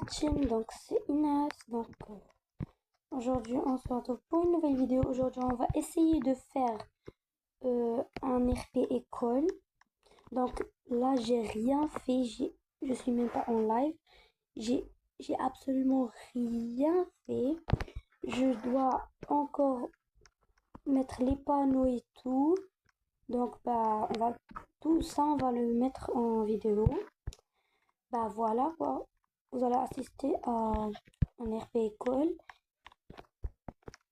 team, donc c'est Inès. Donc aujourd'hui on se retrouve pour une nouvelle vidéo. Aujourd'hui on va essayer de faire un RP école. Donc là j'ai rien fait, je suis même pas en live. J'ai absolument rien fait. Je dois encore mettre les panneaux et tout. Donc bah tout ça on va le mettre en vidéo. Bah voilà quoi. Vous allez assister à un RP école.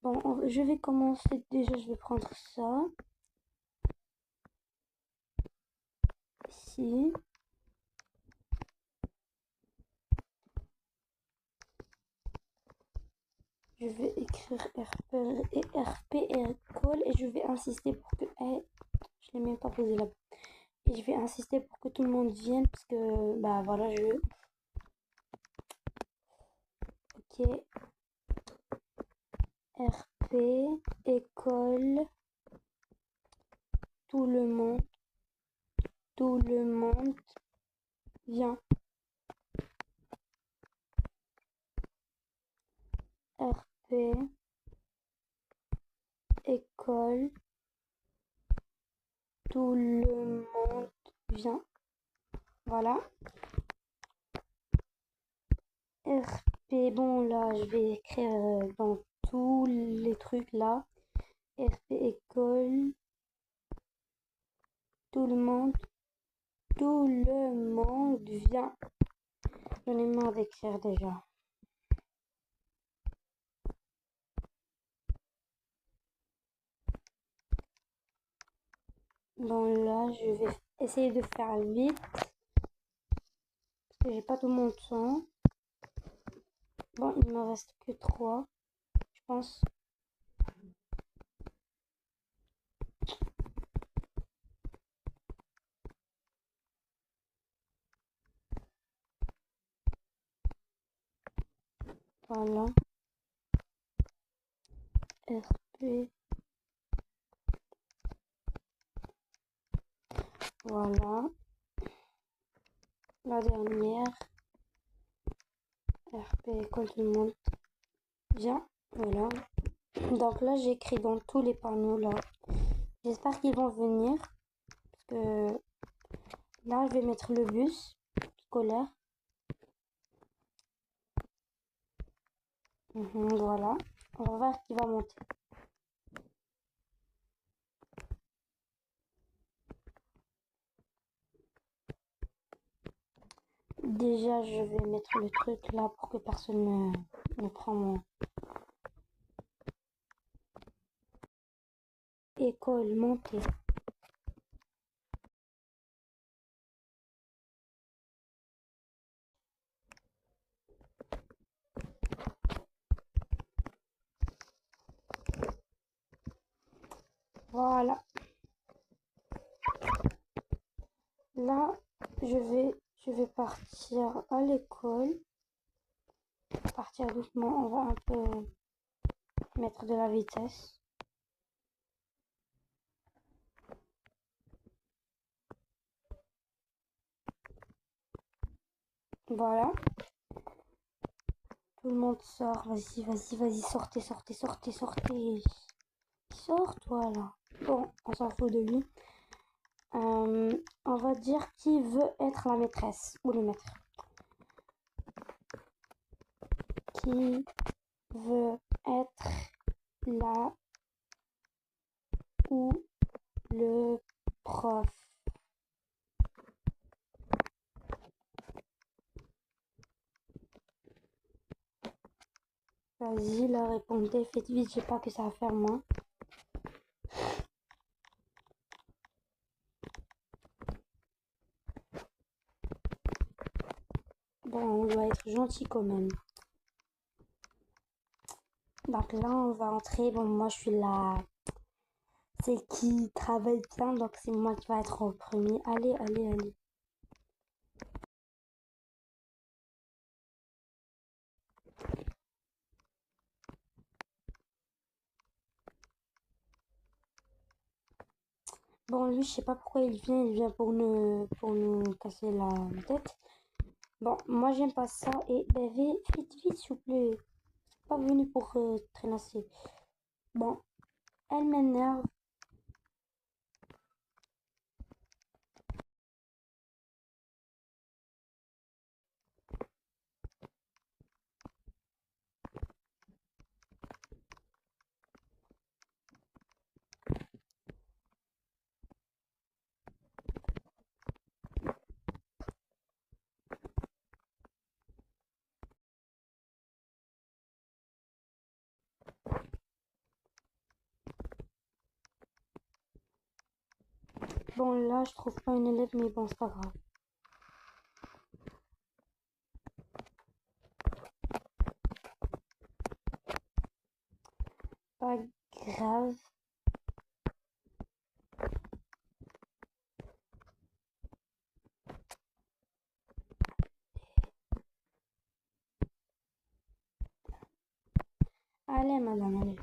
Bon, je vais commencer. Déjà, je vais prendre ça. Ici. Je vais écrire RP école et je vais insister pour que... je l'ai même pas posé là-bas. Et je vais insister pour que tout le monde vienne parce que, bah voilà, Ok. RP école. Tout le monde vient. RP école. Tout le monde vient. Voilà. RP, bon là, je vais écrire dans tous les trucs là. RP école. Tout le monde vient. J'en ai marre d'écrire déjà. Bon là, je vais essayer de faire vite. Parce que j'ai pas tout mon temps. Bon, il me reste que 3, je pense. Voilà. RP. Voilà. La dernière. RP école, tout le monde vient. Voilà. Donc là, j'écris dans tous les panneaux là. J'espère qu'ils vont venir. Parce que là, je vais mettre le bus scolaire. Voilà. On va voir qui va monter. Déjà, je vais mettre le truc là pour que personne ne prend mon école montée. Voilà. Là, je vais partir à l'école. Partir doucement. On va un peu mettre de la vitesse. Voilà. Tout le monde sort. Vas-y. Sortez. Sors, toi, là. Bon, on s'en fout de lui. On va dire qui veut être la maîtresse ou le maître. Qui veut être là ou le prof. Vas-y, là, répondez, faites vite, j'ai pas que ça à faire moi. Bon, on doit être gentil quand même. Donc là, on va entrer. Bon, moi, je suis là. C'est qui travaille bien, donc c'est moi qui va être en premier. Allez. Bon, lui, je sais pas pourquoi il vient pour nous casser la tête. Bon, moi j'aime pas ça et ben vite, vite, s'il vous plaît. C'est pas venu pour traînasser. Bon, elle m'énerve. Bon, là, je trouve pas une élève, mais bon, c'est pas grave. Pas grave. Allez, madame, allez.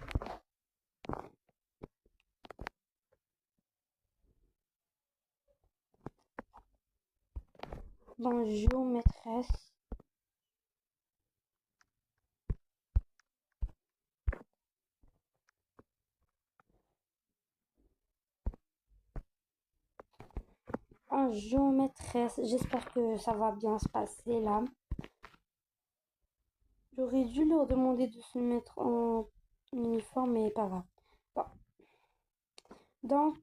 Bonjour, maîtresse. Bonjour, maîtresse. J'espère que ça va bien se passer là. J'aurais dû leur demander de se mettre en uniforme, mais pas grave. Bon. Donc,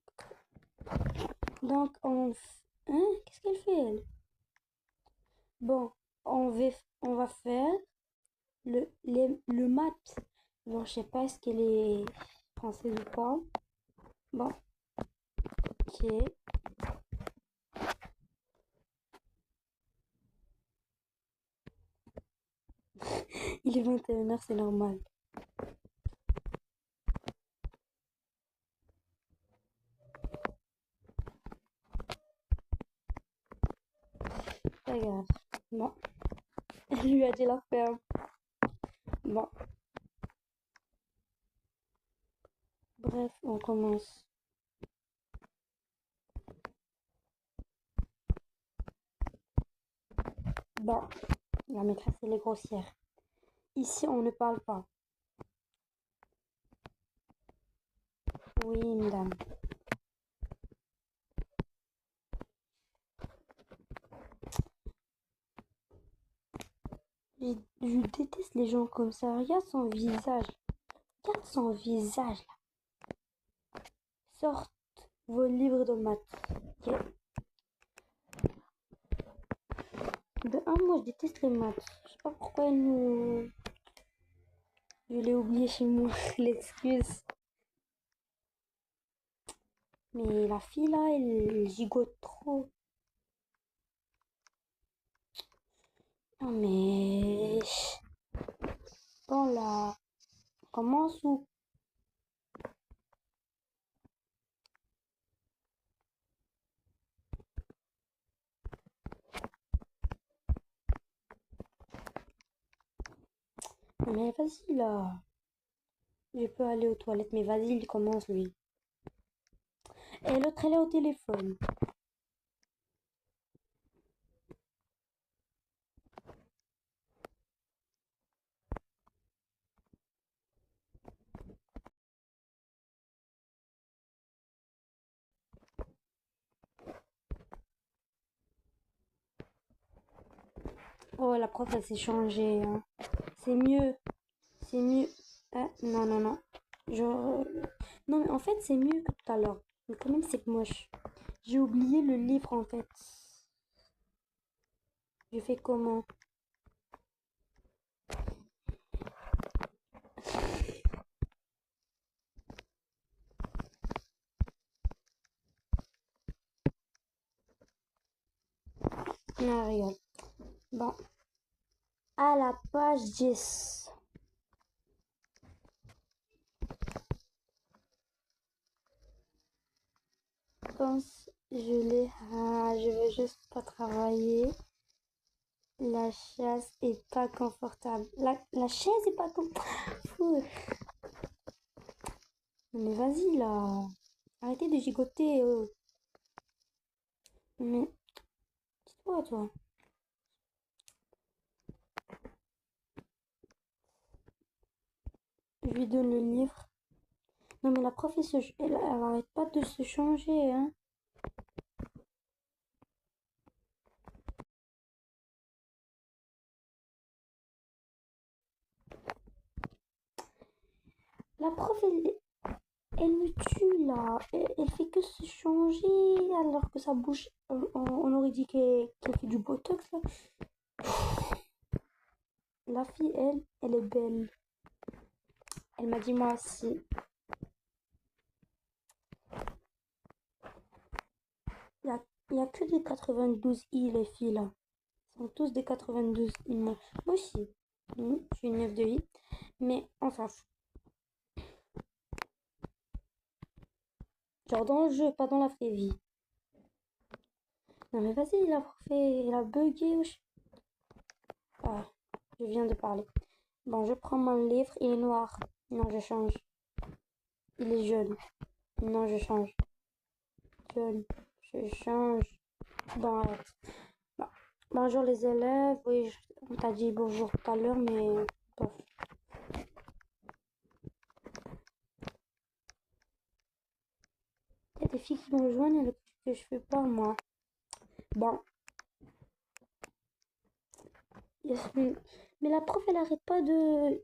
Hein? Qu'est-ce qu'elle fait, elle? Bon, on va faire le maths. Bon, je sais pas est-ce qu'elle est française ou pas. Bon, ok. Il est 21h, c'est normal. Pas grave. Bon, elle lui a dit la ferme. Bon, bref, on commence. Bon, la maîtresse, elle est grossière. Ici, on ne parle pas. Oui, madame. Je, je déteste les gens comme ça. Regarde son visage. Regarde son visage. Sorte vos livres de maths. Ok. De un, moi, je déteste les maths. Je sais pas pourquoi elle nous... Je l'ai oublié chez moi, l'excuse. Mais la fille, là, elle gigote trop. Non, mais... Bon, là, on commence ou... Mais vas-y, là. Je peux aller aux toilettes, mais vas-y, il commence, lui. Et l'autre, elle est au téléphone. Oh, la prof, elle s'est changée, hein. C'est mieux. C'est mieux. Ah, non, non, non. Genre... Non, mais en fait, c'est mieux que tout à l'heure. Mais quand même, c'est moche. J'ai oublié le livre, en fait. Je fais comment? Non, rigole. Bon. À la page 10. Je pense, je veux juste pas travailler. La chaise est pas confortable. La chaise est pas confortable. Mais vas-y, là. Arrêtez de gigoter. Mais, dis-toi, toi. Je lui donne le livre. Non mais la prof, elle arrête pas de se changer, hein. La prof, elle me tue là. Elle fait que se changer alors que sa bouche, on aurait dit qu'elle fait du botox là. La fille, elle est belle. Elle m'a dit moi aussi. Il y a que des 92i les filles là. Ils sont tous des 92i. Moi aussi. Je suis une 9 de i. Mais on s'en fout. Genre dans le jeu, pas dans la vraie vie. Non mais vas-y, il a bugué. Ah, je viens de parler. Bon, je prends mon livre, il est noir. Non, je change. Il est jaune. Non, je change. Jaune. Je change. Bon, arrête. Bon. Bonjour les élèves. Oui, on t'a dit bonjour tout à l'heure, mais bof. Il y a des filles qui me rejoignent et que je fais pas, moi. Bon. Yasmine. Mais la prof, elle arrête pas de...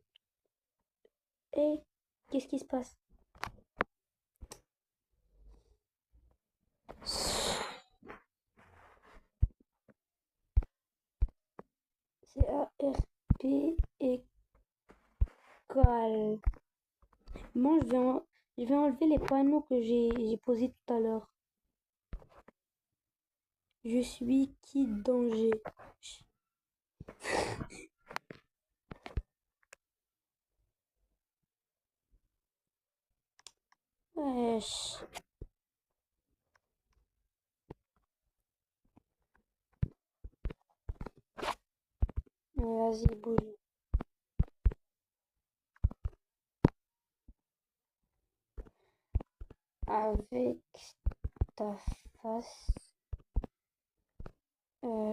Eh, qu'est-ce qui se passe? C'est A-R-P école. Bon, je vais enlever les panneaux que j'ai posés tout à l'heure. Je suis qui danger? Wesh. Vas-y, bouge. Avec ta face. Euh,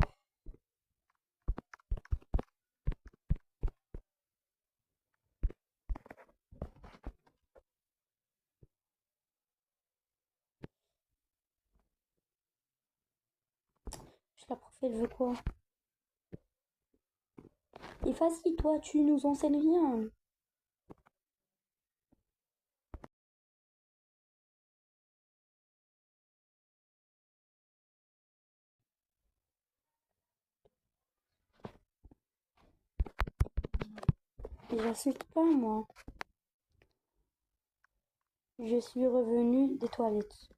la prof, elle veut quoi? Et vas-y, toi, tu nous enseignes rien. J'insulte pas, moi. Je suis revenue des toilettes.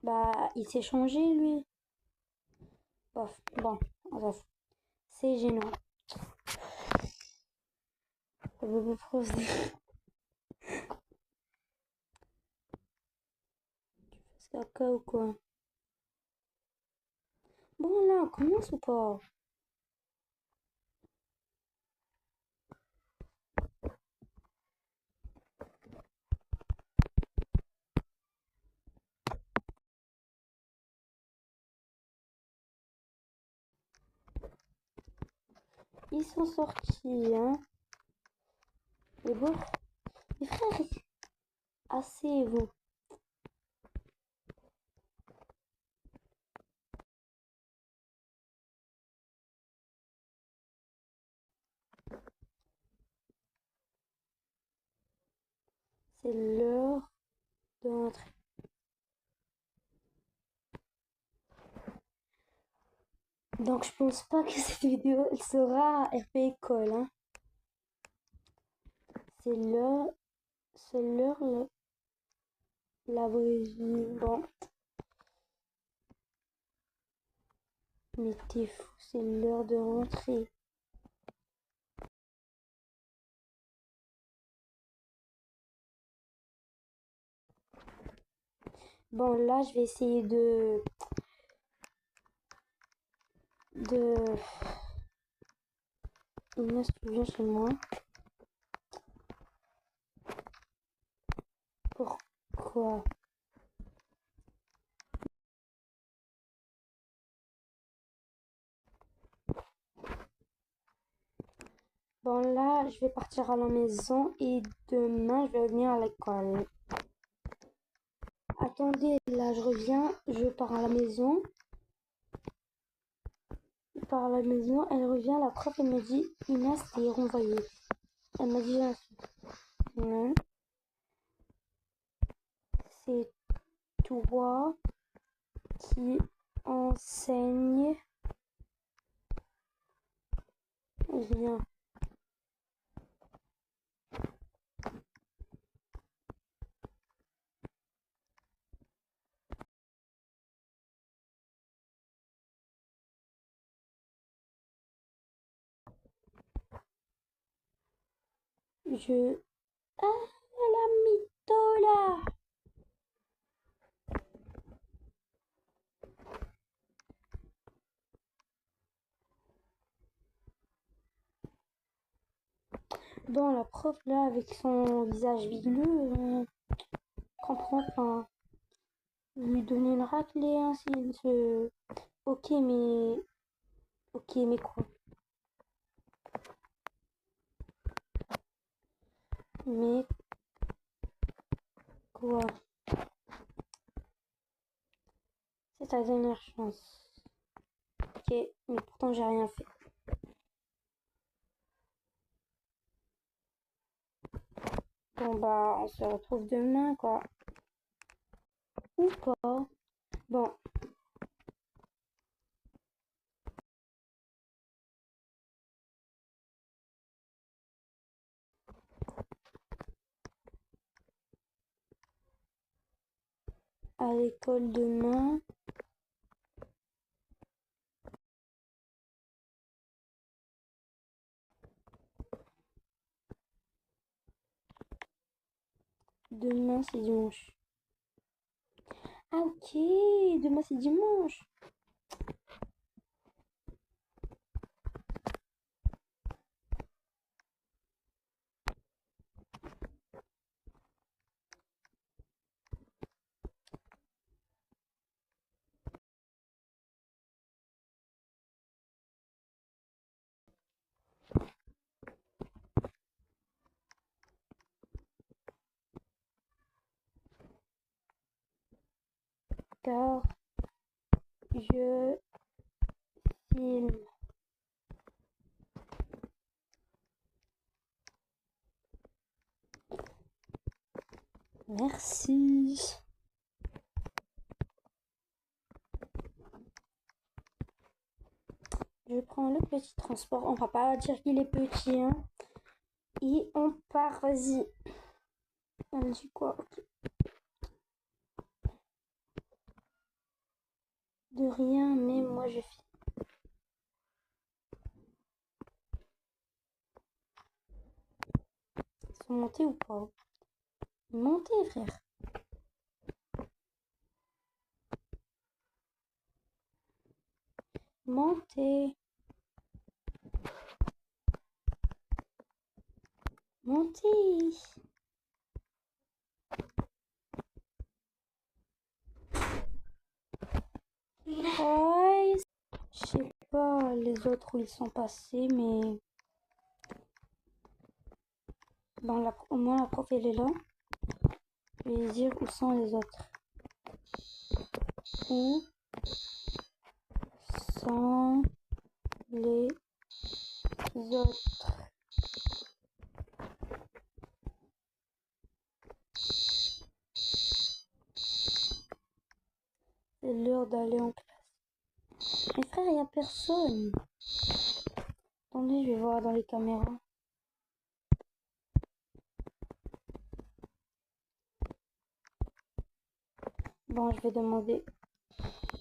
Bah, il s'est changé, lui. Bof, bon, on s'en fout. C'est gênant. C'est caca ou quoi? Bon, là, on commence ou pas? Ils sont sortis, hein. Les beaux. Les frères, asseyez-vous. C'est l'heure de rentrer. Donc, je pense pas que cette vidéo elle sera RP École, hein. C'est l'heure, c'est l'heure, la vraie vie. Bon, mais t'es fou, c'est l'heure de rentrer. Bon, là, je vais essayer de... Inès, tu viens chez moi. Pourquoi? Bon, là, je vais partir à la maison et demain, je vais revenir à l'école. Attendez, là, je reviens, je pars à la maison. Je pars à la maison, elle revient, la prof, elle me dit, Inès, t'es renvoyée. Elle m'a dit, non, c'est toi qui enseigne. Viens. Ah, la mytho, là! Bon, la prof, là, avec son visage vigleux, comprend pas. Lui donner une raclée, ainsi, Ok, mais... Ok, mais quoi? Mais quoi? C'est ta dernière chance. Ok, mais pourtant j'ai rien fait. Bon bah, on se retrouve demain, quoi. Ou pas. Bon, à l'école demain. Demain, c'est dimanche. Ah, ok, demain, c'est dimanche. Car je filme. Merci. Je prends le petit transport. On va pas dire qu'il est petit, hein. Et on part, vas-y. Elle dit quoi? Ok. De rien, mais moi je filme. Ils sont montés ou pas? Montez, frère. Montez. Montez. Ouais. Je sais pas les autres où ils sont passés, mais bon, au moins la prof elle est là. Je vais dire où sont les autres. Où sont les autres? C'est l'heure d'aller en classe. Mais frère, il n'y a personne. Attendez, je vais voir dans les caméras. Bon, je vais demander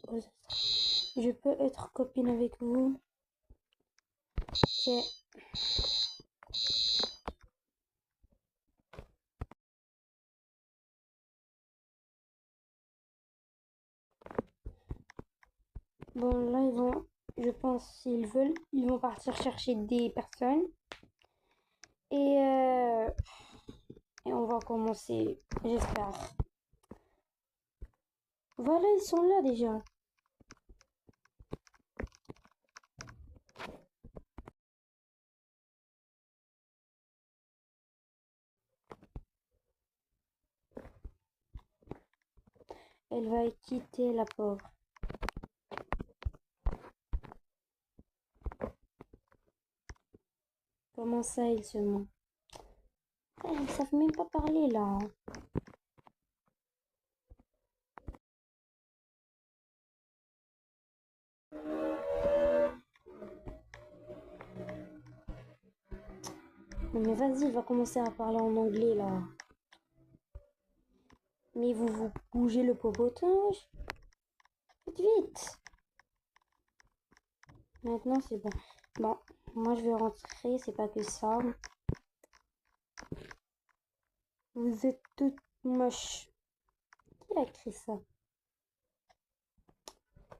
aux autres. Je peux être copine avec vous? Ok. Bon, là, je pense, s'ils veulent, ils vont partir chercher des personnes. Et, euh, et on va commencer, j'espère. Voilà, ils sont là déjà. Elle va quitter la pauvre. Comment ça, ils se mentent? Ils savent même pas parler là. Non, mais vas-y, il va commencer à parler en anglais là. Mais vous bougez le popotin, wesh. Faites vite. Maintenant c'est bon. Bon, moi je vais rentrer, c'est pas que ça. Vous êtes toutes moches. Qui a écrit ça?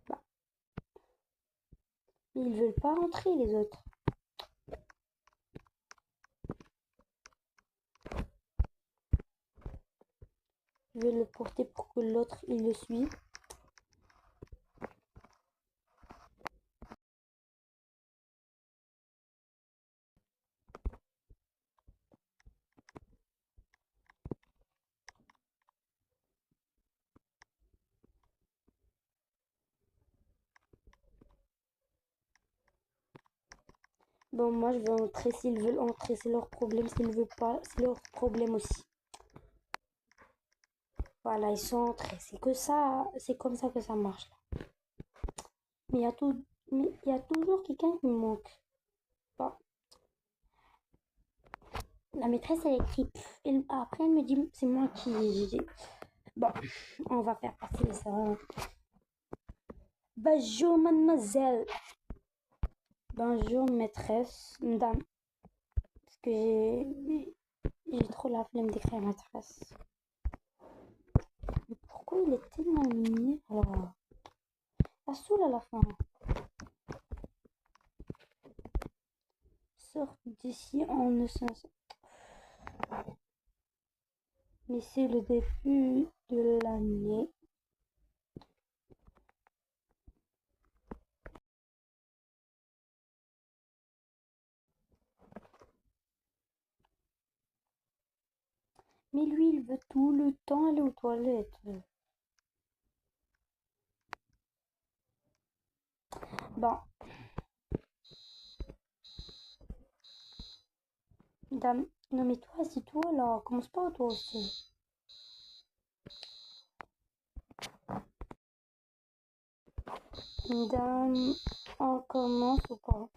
Bah, ils veulent pas rentrer les autres. Je vais le porter pour que l'autre il le suive. Bon, moi je vais entrer. S'ils veulent entrer, c'est leur problème. S'ils ne veulent pas, c'est leur problème aussi. Voilà, ils sont entrés. C'est que ça, c'est comme ça que ça marche là. Mais il y a toujours quelqu'un qui me manque. Bon, la maîtresse elle écrit. Après elle me dit c'est moi qui. Bon, on va faire passer ça. Bonjour mademoiselle. Bonjour maîtresse, madame. Parce que j'ai trop la flemme d'écrire maîtresse. Mais pourquoi il est tellement mignon là? Ça saoule à la fin. Sors d'ici en ne sens. Mais c'est le début de l'année. Mais lui, il veut tout le temps aller aux toilettes. Bon, dame. Non mais toi, c'est toi là. Commence pas toi aussi. Dame, on commence ou pas?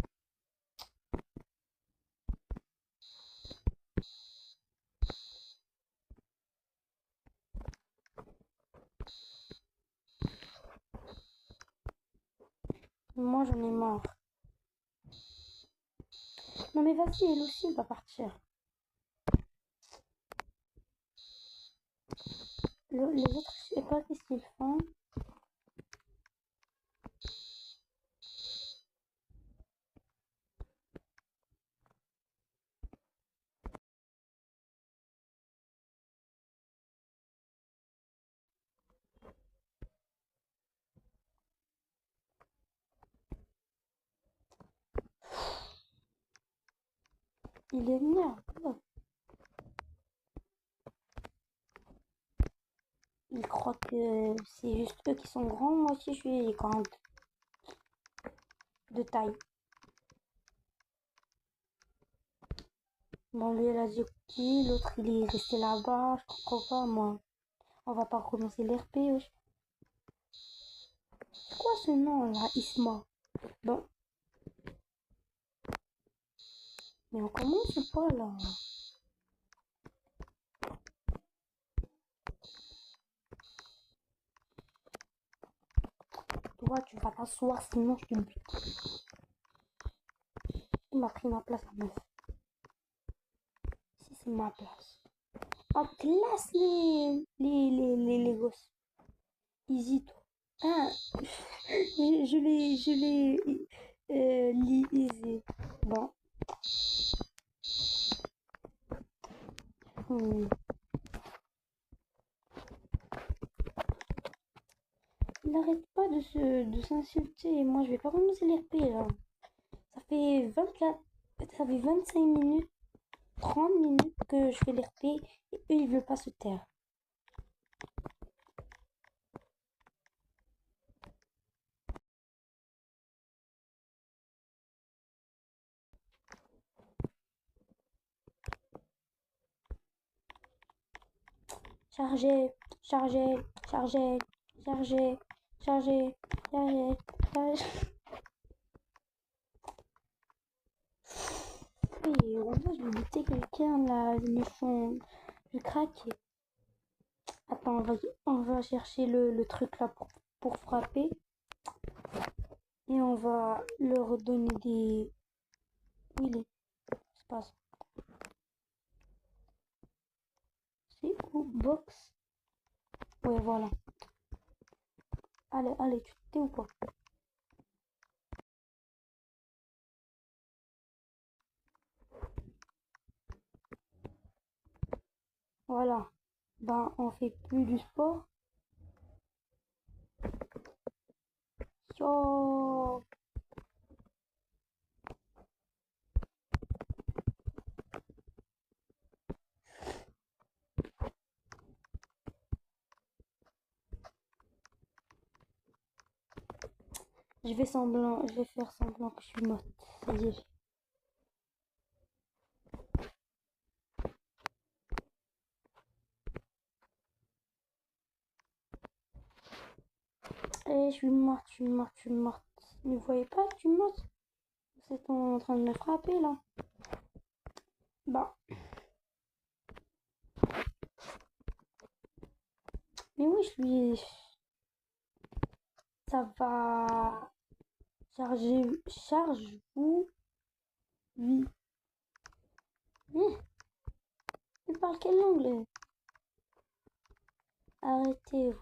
Moi, j'en ai marre. Non mais vas-y, elle aussi, elle va partir. Les autres, je sais pas qu'est-ce qu'ils font. Il est énervé. Il croit que c'est juste eux qui sont grands. Moi aussi, je suis grande. De taille. Bon, lui, elle a dit ok. L'autre, il est resté là-bas. Je comprends pas, moi. On va pas commencer l'RP. C'est quoi ce nom là, Isma? Bon, mais on commence pas là. Toi, tu vas t'asseoir, sinon je te bute. Il m'a pris ma place, la meuf. Ici, c'est ma place. En classe, les gosses. Easy, toi. Ah, je l'ai, easy. Bon. Hmm. Il n'arrête pas de s'insulter. Moi, je vais pas commencer l'RP là. Ça fait 24, ça fait 25 minutes, 30 minutes que je fais l'RP et eux, ils veulent pas se taire. Charger, charger, charger, charger, charger, charger, charger. Oui, en vrai, je vais buter quelqu'un là, le méchant. Je vais craquer. Attends, on va chercher le truc là pour frapper. Et on va leur donner des. Où il est? C'est pas ça. C'est où? Box? Ouais, voilà. Allez, allez, tu t'es ou pas? Voilà. Ben, on fait plus du sport. Yo! Je vais faire semblant que je suis morte. Ça y est. Eh, je suis morte, je suis morte, je suis morte. Mais vous voyez pas que je suis morte? Vous êtes en train de me frapper là. Bah, mais oui, je suis. Ça va. Charger. Charge-vous. Oui. Il parle quelle langue? Arrêtez-vous.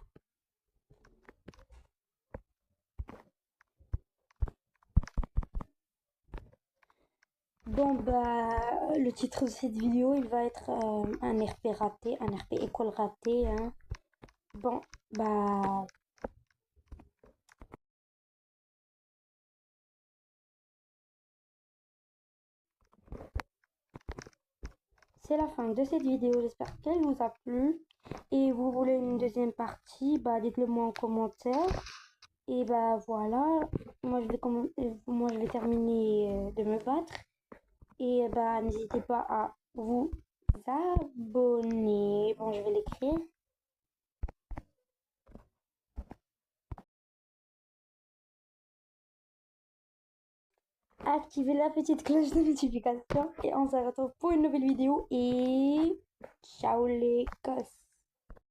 Bon, bah, le titre de cette vidéo, il va être un RP raté, un RP école raté, hein. Bon, bah, c'est la fin de cette vidéo. J'espère qu'elle vous a plu. Et vous voulez une deuxième partie, bah, dites-le moi en commentaire. Et bah, voilà. Moi, je vais terminer de me battre. Et bah, n'hésitez pas à vous abonner. Bon, je vais l'écrire. Activez la petite cloche de notification et on se retrouve pour une nouvelle vidéo et ciao les gosses.